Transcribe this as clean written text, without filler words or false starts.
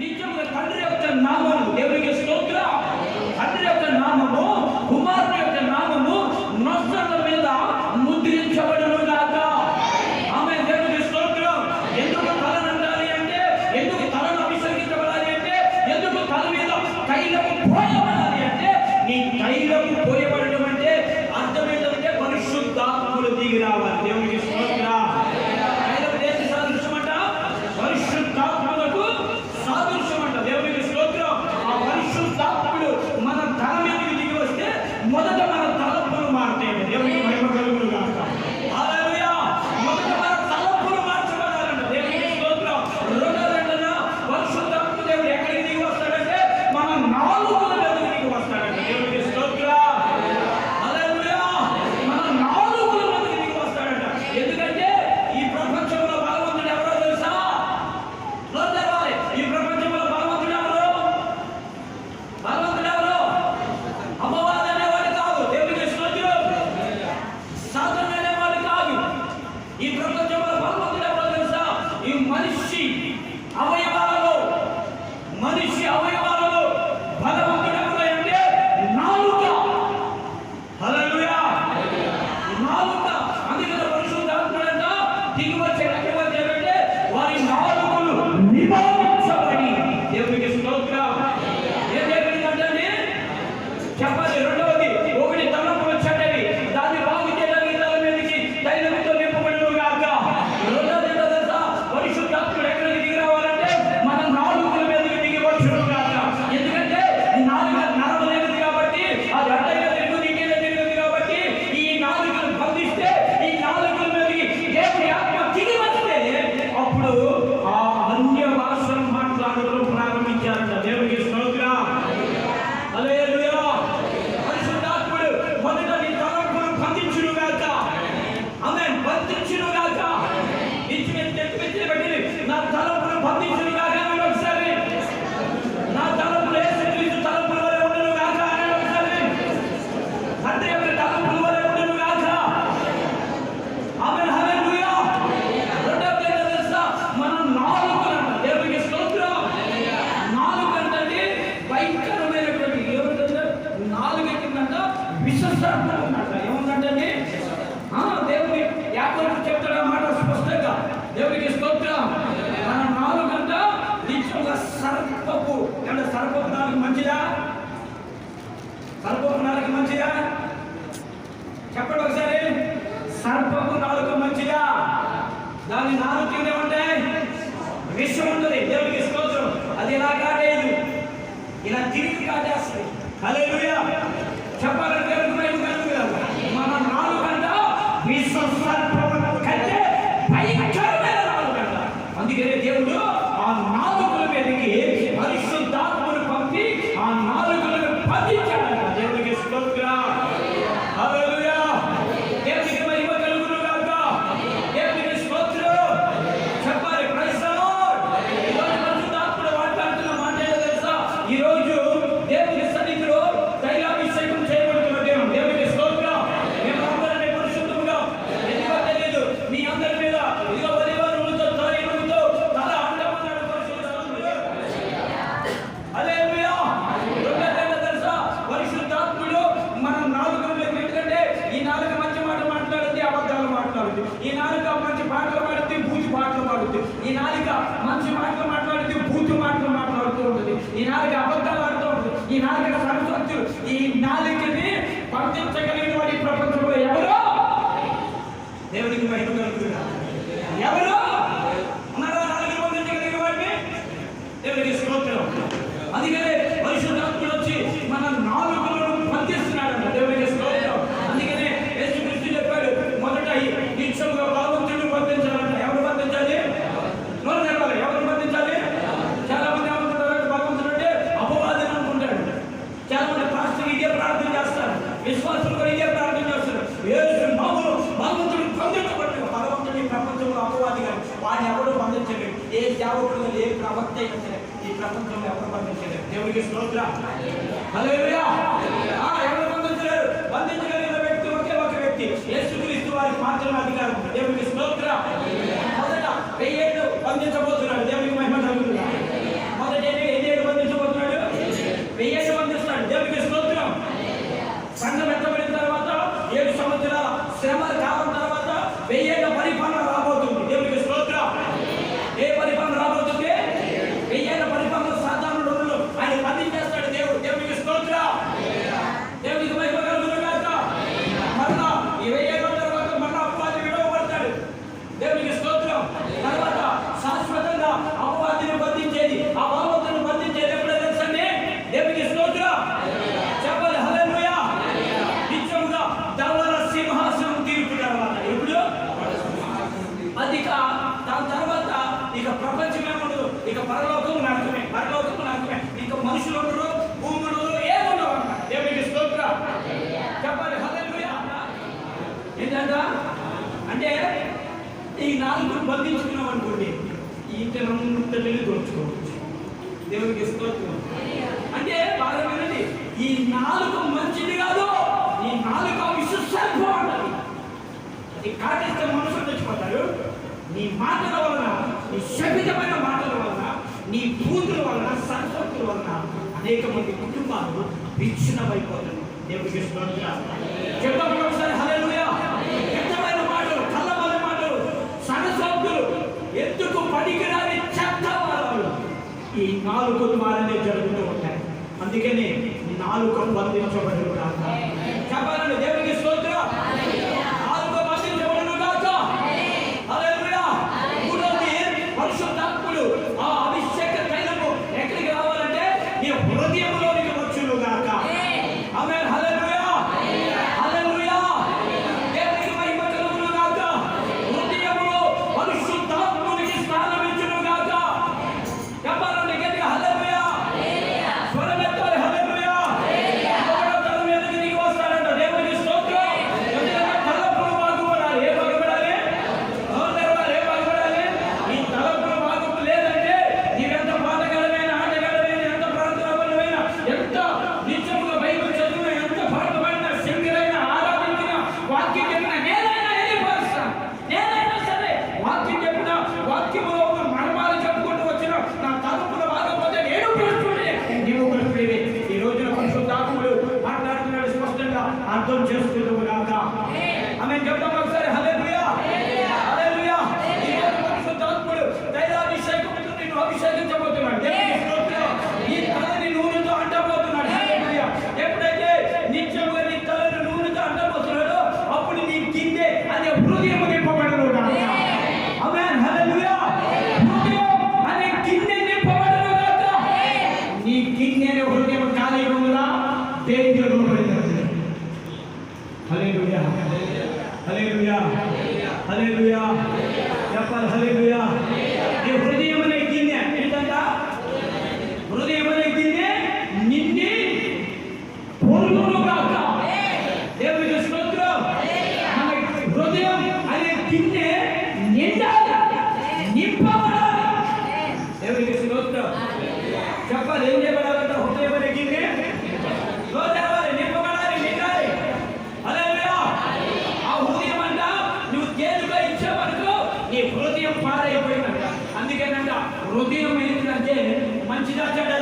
నిజంగా తండ్రి యొక్క నామము, దేవునికి స్తోత్రం, తండ్రి యొక్క నామము, కుమారుని యొక్క నామము నొసళ్ళ మీద ముద్రించబడును గాక. ఆమె దేవునికి స్తోత్రం. ఎందుకు తలను ఉండాలి అంటే, ఎందుకు తలను అభిషేకించబడాలి అంటే, ఎందుకు తల మీద తైలము పోయబడాలి అంటే, నీ తైలము పోయబడడం అంటే అర్థం ఏంటంటే పరిశుద్ధాత్ముడు దిగి రావాలి. దేవునికి స్తోత్రం. తైలం దేనికి సాదృశ్యం అంట? పరిశుద్ధాత్మలకు సాదృశ్యం అంట. దేవునికి స్తోత్రం. ఆ పరిశుద్ధాత్ముడు మన తల మీదకి దిగి వస్తే మొదట మన తలపులు మారుతాయి. దేవునికి మహిమ కలుగును గాక. హల్లెలూయా. మొదట మన తలపులు మార్చబడాలంట. దేవునికి స్తోత్రం. రెండోదంటనా పరిశుద్ధాత్మ దేవుడు ఎక్కడికి దిగి వస్తాడంటే మన నాలుకల మీదకి దిగి వస్తాడంట. దేవునికి స్తోత్రం. హల్లెలూయా. మన నాలుకల మీదకి దిగి వస్తాడంట. ఎందుకంటే ఈ ప్రపంచంలో భగవంతుడు ఎవరో తెలుసా? ఈ ప్రపంచంలో భగవంతుడు ఎవరు? భగవంతుడు ఎవరు? అమ్మవారు అనేవాడు కాదు. దేవునికి స్తోత్రం. సాధన అనేవాడు కాదు. ఈ ప్రపంచంలో భగవంతుడు ఎవరో తెలుసా? ఈ మనిషి అవయవాలలో భగవంతుడు ఎవరు అంటే నాలుక. హల్లెలూయా. నాలుక. అందుకని పరిశుద్ధాత్ముడంట దిగి వచ్చే రకం ఏంటంటే వారి నాలుకలు నిబంధించబడి. దేవునికి స్తోత్రం. ఏం జరిగిందంటే చెప్పాలి. రెండవది, ఒకటి తలంపులు చెడ్డవి, దాన్ని బాగు చేయడానికి తల మీదకి తైలంతో నింపబడును గాక. రెండవది ఏంటో తెలుసా? పరిశుద్ధాత్ముడు ఎక్కడికి దిగి రావాలంటే మన నాలుకల మీదకి దిగి వచ్చును గాక. ఎందుకంటే నాలుక నరమలేనిది కాబట్టి, అది అడ్డంగా తిరుగుతుంది, ఇంకేదో తిరుగుతుంది కాబట్టి ఈ నాలుకను బంధిస్తే ఈ నాలుకల మీదకి దేవుని ఆత్మ దిగి వస్తే అప్పుడు ఆ అన్య భాషలు మాట్లాడడం ప్రారంభించారంట. దేవునికి స్తోత్రం. హల్లెలూయా. పరిశుద్ధాత్ముడు మొదట నీ తలంపులు బంధించును గాక. ఆమేన్. బంధించును గాక. పెట్టి నా తలంపులు బంధించును గాక అని ఒకసారి. నా తలంపులు యేసుక్రీస్తు తలంపుల వలె ఉండును గాక అని ఒకసారి. తండ్రి యొక్క తలంపుల వలె ఉండును గాక. ఆమేన్. హల్లెలూయా. రెండవది ఏంటో తెలుసా? మన నాలుకలంట. దేవునికి స్తోత్రం. నాలుక అంటే భయంకరమైనటువంటి ఏమిటంటే నాలుక కిందంట విషసర్పం ఉందంట. ఏముందంటే దేవుని యాకోబు చెప్తాడు అన్నమాట స్పష్టంగా. దేవునికి స్తోత్రం. మన నాలుకంట నిజంగా సర్పపు. అంటే సర్పపు నాలుగు మంచిదా? సర్పపు నాలుగు మంచిదా? చెప్పండి ఒకసారి. సర్పపు నాలుగు మంచిదా? దాని నాలుగు కింద ఉంటే విషం ఉంటుంది. దేవునికి స్తోత్రం. అది ఇలా కాలేదు, ఇలా తిరిగి కాటేస్తుంది. హల్లెలూయా. చెప్పాలంటే దేవునికి మహిమ కలుగును గాక. మన నాలుకంట విష సర్పము కంటే భయంకరమైన నాలుకంట. అందుకనే దేవుడు ఆ నాలుకల మీదకి పరిశుద్ధాత్మను పంపి ఆ నాలుకలను బంధించాడంట. దేవునికి స్తోత్రం. హల్లెలూయా. దేవునికి మహిమ కలుగును గాక. దేవునికి స్తోత్రం. చెప్పాలి. Praise the Lord. ఈరోజు పరిశుద్ధాత్ముడు మాట్లాడుతున్న మాట ఏంటో తెలుసా? ఈరోజు దేవుని సన్నిధిలో తైలాభిషేకం చేయబడుతున్న దేవునికి స్తోత్రం. మేము అందరినీ పరిశుద్ధంగా ఎందుకో తెలియదు మీ అందరి మీద ఇదిగో పరివారములతో తైలముతో తల అంటమన్నాడు పరిశుద్ధాత్ముడు. హల్లెలూయా. రెండోది తెలుసా? పరిశుద్ధాత్ముడు మన నాలుకల మీద. ఎందుకంటే ఈ నాలుక మంచి మాట మాట్లాడుతుంది, అబద్ధాలు మాట్లాడుతుంది. ఈ నాలుక మంచి పాటలు పాడుతుంది, బూచి పాటలు పాడుతుంది. ఈ నాలుక మంచి మాటలు మాట్లాడుతుంది, బూచి మాటలు మాట్లాడుతూ ఉంటుంది. ఈ నాలుక అబద్ధాలు ఆడుతూ ఉంటుంది. ఈ నాలుక సరస్వతులు. ఈ నాలుకని పంపించగలిగిన వాడి ప్రపంచంలో ఎవరో? దేవునికి మహిమ కలుగును గాక. ఎవరో ఉన్నారా నాలుగు పంపించగలిగిన వాడిని? దేవునికి స్తోత్రం. అందుకనే పరిశుద్ధాత్ముడు వచ్చి మన నాలుకలను బంధిస్తున్నాడు. దేవునికి స్తోత్రం. అందుకనే యేసుక్రీస్తు చెప్పాడు మొదట నిత్యముగా భగవంతుడిని బంధించాలంట. ఎవరు బంధించాలి? నోరు తెరవాలి. ఎవరు బంధించాలి? చాలా మంది ఏమనుకుంటారు భగవంతుడు అంటే అపవాదిని అనుకుంటాడు. చాలా మంది పాస్టర్ ఇదే ప్రార్థన చేస్తారు, విశ్వాసులు కూడా ఇదే ప్రార్థన చేస్తారు. యేసు నామములో భగవంతుడిని బంధించబడ్డాడు. భగవంతుడి ప్రపంచంలో అపవాది గారు వాడిని ఎవరు బంధించలేడు. ఏ సేవకుడు ఏ ప్రవక్త అయినా సరే ఈ ప్రపంచంలో ఎవరు బంధించలేరు. దేవునికి స్తోత్రం. హల్లెలూయా. ఎవరు బంధించలేరు? బంధించగలిగిన వ్యక్తి ఒకే ఒక వ్యక్తి, యేసుక్రీస్తు వారికి మాత్రమే అధికారం. దేవునికి స్తోత్రం. మొదట 1000 ఏళ్ళు బంధించబోతున్నాడు. దేవునికి మహిమ కలుగును గాక. మొదట ఇక ప్రపంచమే ఉండదు, ఇక పరలోకం నరకమే, పరలోకం నరకమే, ఇక మనుషులు ఉండరు, భూములు ఏముండవు అన్నమాట. దేవునికి స్తోత్రం చెప్పాలి. హల్లెలూయా. ఏంటంట అంటే ఈ నాలుగు బంధించుకున్నాం అనుకోండి, ఈ ఇంటి వెళ్ళి దోచుకోవచ్చు. దేవునికి స్తోత్రం. అంటే బాగా వినండి, ఈ నాలుగు మంచిది కాదు, ఈ నాలుగు విశ్వసర్భం అంటారు. ఈ కాటిస్తే మనుషులు తెచ్చిపోతారు. నీ మాటల వలన, నీ శపితమైన మాటల వలన, నీ బూతుల వలన, సంస్కృతుల వలన అనేక మంది కుటుంబాలు విచ్ఛిన్నమైపోతారు. దేవునికి స్తోత్రం. చెప్పండి ఒకసారి హల్లెలూయా. వ్యక్తమైన మాటలు, కళ్ళబోని మాటలు, సరసోక్తులు, ఎందుకు పనికిరాని చెత్త వాళ్ళు ఈ నాలుగు ద్వారానే జరుగుతూ ఉంటాయి. అందుకని నాలుగు బంధించబడి చెప్పాలండి. దేవునికి స్తోత్రం. నాలుగు బంధించబడును గాక. హల్లెలూయా. మూడోది పరిశుద్ధాత్ముడు ఆ అభిషేక తైలము ఎక్కడికి రావాలంటే నీ హృదయంలోనికి వచ్చును గాక. ఆమేన్. హల్లెలూయా. హల్లెలూయా. దేవునికి మహిమ కలుగును గాక. హృదయములో పరిశుద్ధాత్మునికి స్థానం ఇచ్చును గాక. చెప్పాలండి గట్టిగా హల్లెలూయా. స్వరమెత్తాలి. హల్లెలూయా. ఒకటో తరం మీదకి దిగి వస్తాడంట. దేవునికి స్తోత్రం. ఎందుకంటే తలపులు బాగుపడాలి. ఏ బాగుపడాలి? ఏ బాగుపడాలి? ఈ తలపులు బాగు లేదంటే నీవెంత పాటగాడమైనా, ఆటగాడమైనా, ఎంత ప్రార్థనాపరులైనా, ఎంత నిత్యముగా బైబిల్ చదివిన, ఎంత పాట పాడినా, సింగరైనా, ఆరాధించిన, వాక్యం చెప్పిన నేనైనా వెళ్ళిపోతాను. నేనైనా సరే వాక్యం చెప్పిన, వాక్యములో ఉన్న మర్మాలు చెప్పుకుంటూ వచ్చిన నా తలుపులు బాగపోతే నేను ప్రశ్నుడే, నీవు ప్రశ్నుడివి. ఈ రోజున పరిశుద్ధాత్ముడు మాట్లాడుతున్నాడు, స్పష్టంగా అర్థం చేసుకుంటాము గాక. ఆమేన్. చెప్తాం ఒకసారి హల్లెలూయా. హల్లెలూయా. ఈ రోజు పరిశుద్ధాత్ముడు తైలాభిషేకంతో నిన్ను అభిషేకించబోతున్నాడు. దేవునికి స్తోత్రం. ఈ తలని నూనెతో అంటబోతున్నాడు. హల్లెలూయా. ఎప్పుడైతే నిత్యముగా నీ తలని నూనెతో అంటబోతున్నాడో అప్పుడు నీ గిన్నె అనే హృదయం నింపబడును గాక. ఆమేన్. హల్లెలూయా. హృదయం అనే గిన్నె నింపబడును గాక. నీ గిన్నె అనే హృదయం ఖాళీగా ఉందా? దేవుడు నింపబడుతుంది. హల్లెలూయా. హల్లెలూయా. హల్లెలూయా. చెప్పాలి. హల్లెలూయా. నీ హృదయం అనే గిన్నె ఏంటంట? హృదయం అనే గిన్నె నిండి పొరుగును గాక. దేవునికి స్తోత్రం. మన హృదయం అనే గిన్నె నిండాలి, నింపబడాలి. దేవునికి స్తోత్రం. చెప్పాలి. ఏం చేయబడాలంట? హృదయం అనే గిన్నె నింపబడాలి, నిండాలి. హల్లెలూయా. ఆ హృదయం అంట నువ్వు తేలుగా ఇచ్చావనుకో నీ హృదయం పాడైపోయిందంట. అందుకేనంట హృదయం ఏంటంటే మంచిదా చెడ్డదా?